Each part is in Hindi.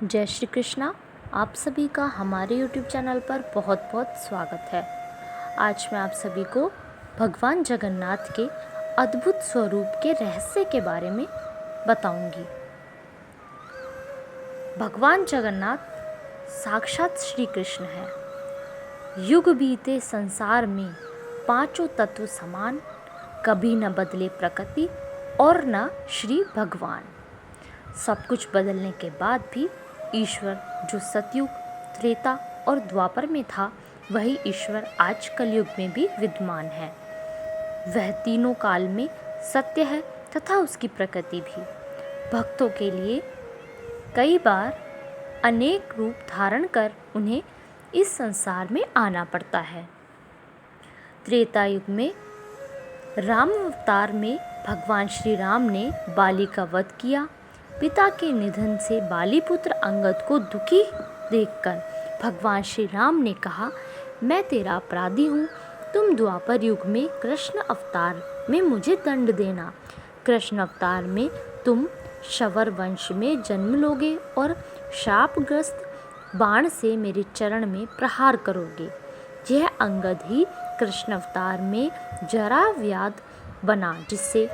जय श्री कृष्णा। आप सभी का हमारे YouTube चैनल पर बहुत बहुत स्वागत है। आज मैं आप सभी को भगवान जगन्नाथ के अद्भुत स्वरूप के रहस्य के बारे में बताऊंगी। भगवान जगन्नाथ साक्षात श्री कृष्ण है। युग बीते संसार में पांचों तत्व समान, कभी न बदले प्रकृति और न श्री भगवान। सब कुछ बदलने के बाद भी ईश्वर जो सतयुग, त्रेता और द्वापर में था, वही ईश्वर आज कलयुग में भी विद्यमान है। वह तीनों काल में सत्य है तथा उसकी प्रकृति भी। भक्तों के लिए कई बार अनेक रूप धारण कर उन्हें इस संसार में आना पड़ता है। त्रेता युग में राम अवतार में भगवान श्री राम ने बाली का वध किया। पिता के निधन से बाली पुत्र अंगद को दुखी देखकर भगवान श्री राम ने कहा, मैं तेरा अपराधी हूँ, तुम द्वापर युग में कृष्ण अवतार में मुझे दंड देना। कृष्ण अवतार में तुम शवर वंश में जन्म लोगे और शापग्रस्त बाण से मेरे चरण में प्रहार करोगे। यह अंगद ही कृष्ण अवतार में जरा व्याध बना, जिससे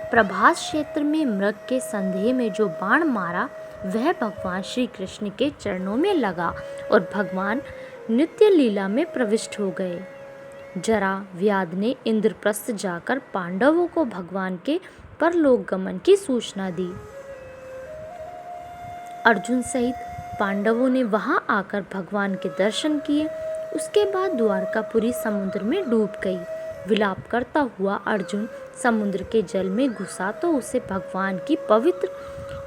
प्रभास क्षेत्र में मृग के संदेह में जो बाण मारा वह भगवान श्री कृष्ण के चरणों में लगा और भगवान नित्य लीला में प्रविष्ट हो गए। जरा व्याध ने इंद्रप्रस्थ जाकर पांडवों को भगवान के परलोक गमन की सूचना दी। अर्जुन सहित पांडवों ने वहां आकर भगवान के दर्शन किए। उसके बाद द्वारकापुरी समुद्र में डूब गई। विलाप करता हुआ अर्जुन समुद्र के जल में घुसा तो उसे भगवान की पवित्र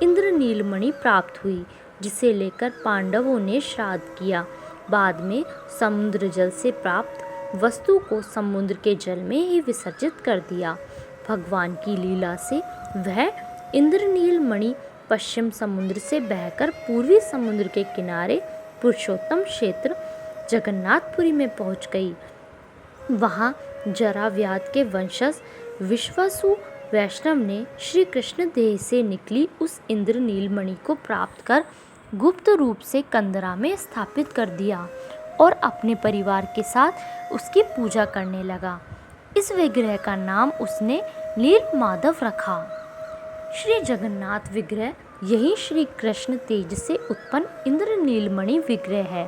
इंद्रनीलमणि प्राप्त हुई, जिसे लेकर पांडवों ने श्राद्ध किया। बाद में समुद्र जल से प्राप्त वस्तु को समुद्र के जल में ही विसर्जित कर दिया। भगवान की लीला से वह इंद्रनीलमणि पश्चिम समुद्र से बहकर पूर्वी समुद्र के किनारे पुरुषोत्तम क्षेत्र जगन्नाथपुरी में पहुंच गई। वहां जरा व्याध के वंशज विश्वासु वैष्णव ने श्री कृष्ण देह से निकली उस इंद्रनीलमणि को प्राप्त कर गुप्त रूप से कंदरा में स्थापित कर दिया और अपने परिवार के साथ उसकी पूजा करने लगा। इस विग्रह का नाम उसने नील माधव रखा। श्री जगन्नाथ विग्रह यही श्री कृष्ण तेज से उत्पन्न इंद्रनीलमणि विग्रह है।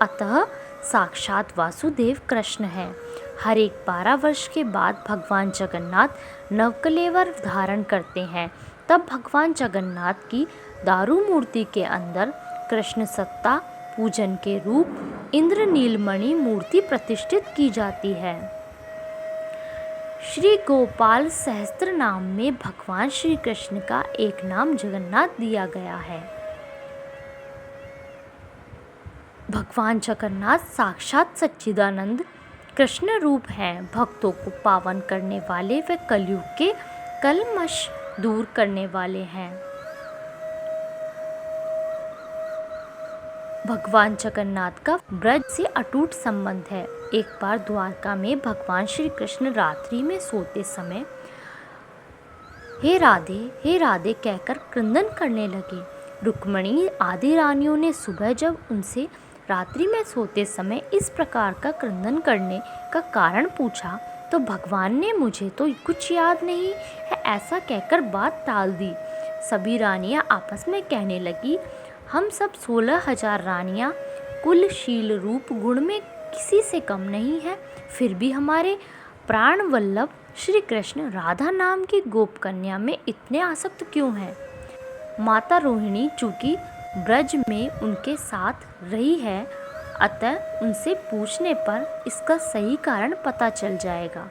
अतः साक्षात वासुदेव कृष्ण है। हर एक 12 वर्ष के बाद भगवान जगन्नाथ नवकलेवर धारण करते हैं। तब भगवान जगन्नाथ की दारू मूर्ति के अंदर कृष्ण सत्ता पूजन के रूप इंद्रनीलमणि मूर्ति प्रतिष्ठित की जाती है। श्री गोपाल सहस्त्र नाम में भगवान श्री कृष्ण का एक नाम जगन्नाथ दिया गया है। भगवान जगन्नाथ साक्षात सच्चिदानंद कृष्ण रूप हैं। भक्तों को पावन करने वाले व कलयुग के कलमश दूर करने वाले हैं। भगवान जगन्नाथ का ब्रज से अटूट संबंध है। एक बार द्वारका में भगवान श्री कृष्ण रात्रि में सोते समय हे राधे कहकर क्रंदन करने लगे। रुक्मिणी आदि रानियों ने सुबह जब उनसे रात्रि में सोते समय इस प्रकार का क्रंदन करने का कारण पूछा तो भगवान ने मुझे तो कुछ याद नहीं है ऐसा कहकर बात टाल दी। सभी रानियां आपस में कहने लगी, हम सब 16,000 रानियां कुलशील रूप गुण में किसी से कम नहीं है, फिर भी हमारे प्राण वल्लभ श्री कृष्ण राधा नाम की गोप कन्या में इतने आसक्त क्यों हैं? माता रोहिणी चूँकि ब्रज में उनके साथ रही है, अतः उनसे पूछने पर इसका सही कारण पता चल जाएगा।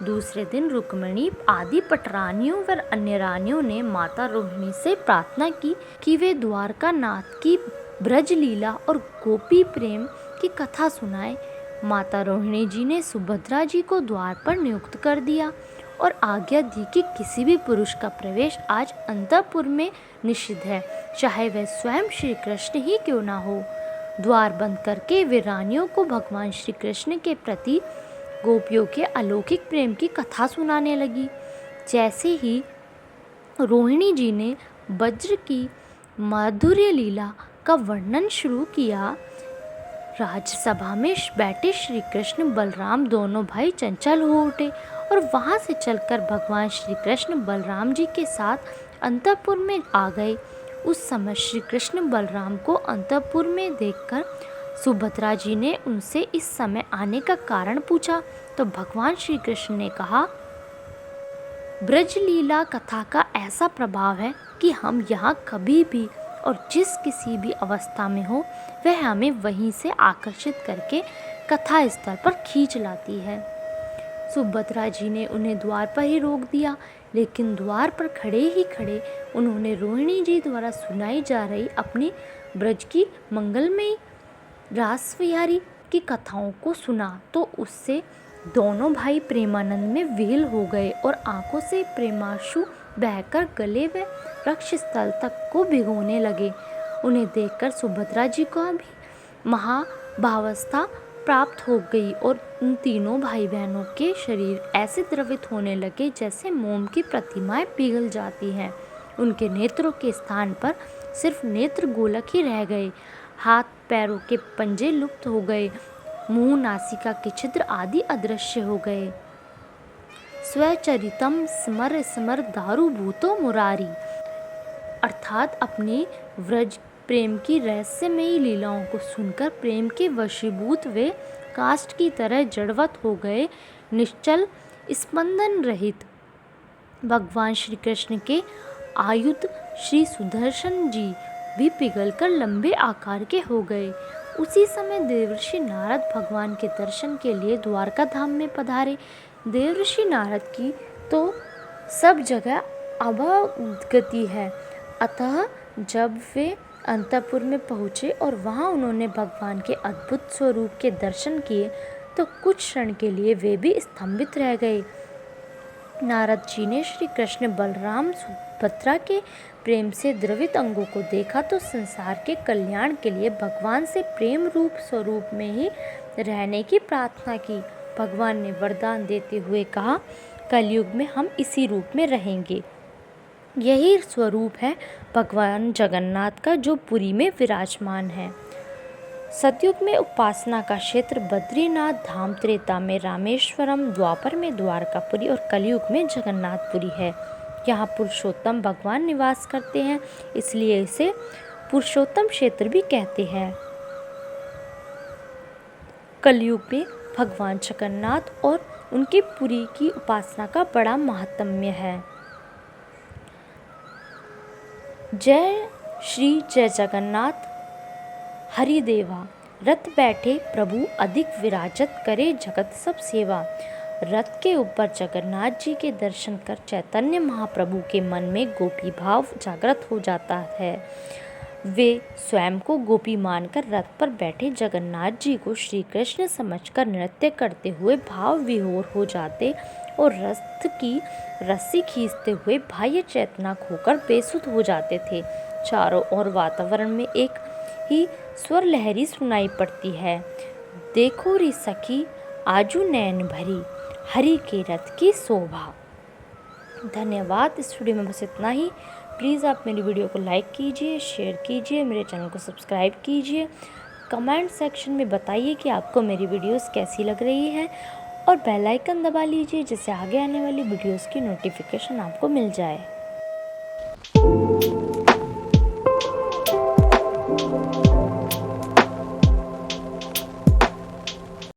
दूसरे दिन रुक्मिणी आदि पटरानियों व अन्य रानियों ने माता रोहिणी से प्रार्थना की कि वे द्वारका नाथ की ब्रज लीला और गोपी प्रेम की कथा सुनाए। माता रोहिणी जी ने सुभद्रा जी को द्वार पर नियुक्त कर दिया और आज्ञा दी कि किसी भी पुरुष का प्रवेश आज अंतःपुर में निषिद्ध है, चाहे वह स्वयं श्री कृष्ण ही क्यों ना हो। द्वार बंद करके वे रानियों को भगवान श्री कृष्ण के प्रति गोपियों के अलौकिक प्रेम की कथा सुनाने लगी। जैसे ही रोहिणी जी ने वज्र की माधुर्य लीला का वर्णन शुरू किया। राजसभा में बैठे श्री कृष्ण बलराम दोनों भाई चंचल हो उठे और वहां से चलकर भगवान श्री कृष्ण बलराम जी के साथ अंतःपुर में आ गए। उस समय श्री कृष्ण बलराम को अंतःपुर में देखकर सुभद्रा जी ने उनसे इस समय आने का कारण पूछा, तो भगवान श्री कृष्ण ने कहा, ब्रज लीला कथा का ऐसा प्रभाव है कि हम यहाँ कभी भी और जिस किसी भी अवस्था में हो वह हमें वहीं से आकर्षित करके कथा स्थल पर खींच लाती है। सुभद्रा जी ने उन्हें द्वार पर ही रोक दिया, लेकिन द्वार पर खड़े ही खड़े उन्होंने रोहिणी जी द्वारा सुनाई जा रही अपनी ब्रज की मंगलमयी रास विहारी की कथाओं को सुना, तो उससे दोनों भाई प्रेमानंद में विह्वल हो गए और आंखों से प्रेमाश्रु बहकर गले व वक्ष स्थल तक को भिगोने लगे। उन्हें देखकर सुभद्रा जी को भी महाभावावस्था प्राप्त हो गई और उन तीनों भाई बहनों के शरीर ऐसे द्रवित होने लगे जैसे मोम की प्रतिमाएं पिघल जाती हैं। उनके नेत्रों के स्थान पर सिर्फ नेत्र गोलक ही रह गए, हाथ पैरों के पंजे लुप्त हो गए, मुंह नासिका के छिद्र आदि अदृश्य हो गए। स्वचरितम स्मर स्मर दारु भूतो मुरारी, अर्थात अपने व्रज प्रेम की रहस्यमयी लीलाओं को सुनकर प्रेम के वशीभूत वे काष्ठ की तरह जड़वत हो गए, निश्चल स्पंदन रहित। भगवान श्री कृष्ण के आयुध श्री सुदर्शन जी भी पिघलकर लंबे आकार के हो गए। उसी समय देवर्षि नारद भगवान के दर्शन के लिए द्वारका धाम में पधारे। देवर्षि नारद की तो सब जगह अवगति है, अतः जब वे अंतःपुर में पहुँचे और वहाँ उन्होंने भगवान के अद्भुत स्वरूप के दर्शन किए तो कुछ क्षण के लिए वे भी स्तंभित रह गए। नारद जी ने श्री कृष्ण बलराम सुभद्रा के प्रेम से द्रवित अंगों को देखा तो संसार के कल्याण के लिए भगवान से प्रेम रूप स्वरूप में ही रहने की प्रार्थना की। भगवान ने वरदान देते हुए कहा, कलयुग में हम इसी रूप में रहेंगे। यही स्वरूप है भगवान जगन्नाथ का जो पुरी में विराजमान है। सतयुग में उपासना का क्षेत्र बद्रीनाथ धाम, त्रेता में रामेश्वरम, द्वापर में द्वारकापुरी और कलयुग में जगन्नाथपुरी है। यहाँ पुरुषोत्तम भगवान निवास करते हैं, इसलिए इसे पुरुषोत्तम क्षेत्र भी कहते हैं। कलयुग में भगवान जगन्नाथ और उनके पुरी की उपासना का बड़ा महात्म्य है। जय श्री जय जगन्नाथ हरिदेवा, रथ बैठे प्रभु अधिक विराजत करे जगत सब सेवा। रथ के ऊपर जगन्नाथ जी के दर्शन कर चैतन्य महाप्रभु के मन में गोपी भाव जागृत हो जाता है। वे स्वयं को गोपी मानकर रथ पर बैठे जगन्नाथ जी को श्री कृष्ण समझकर नृत्य करते हुए भाव विभोर हो जाते और रथ की रस्सी खींचते हुए बाह्य चेतना खोकर बेसुध हो जाते थे। चारों ओर वातावरण में एक ही स्वर लहरी सुनाई पड़ती है, देखो री सखी आजू नैन भरी, हरि के रथ की शोभा। धन्यवाद। इस वीडियो में बस इतना ही। प्लीज़ आप मेरी वीडियो को लाइक कीजिए, शेयर कीजिए, मेरे चैनल को सब्सक्राइब कीजिए। कमेंट सेक्शन में बताइए कि आपको मेरी वीडियोस कैसी लग रही है और बेल आइकन दबा लीजिए जिससे आगे आने वाली वीडियोस की नोटिफिकेशन आपको मिल जाए।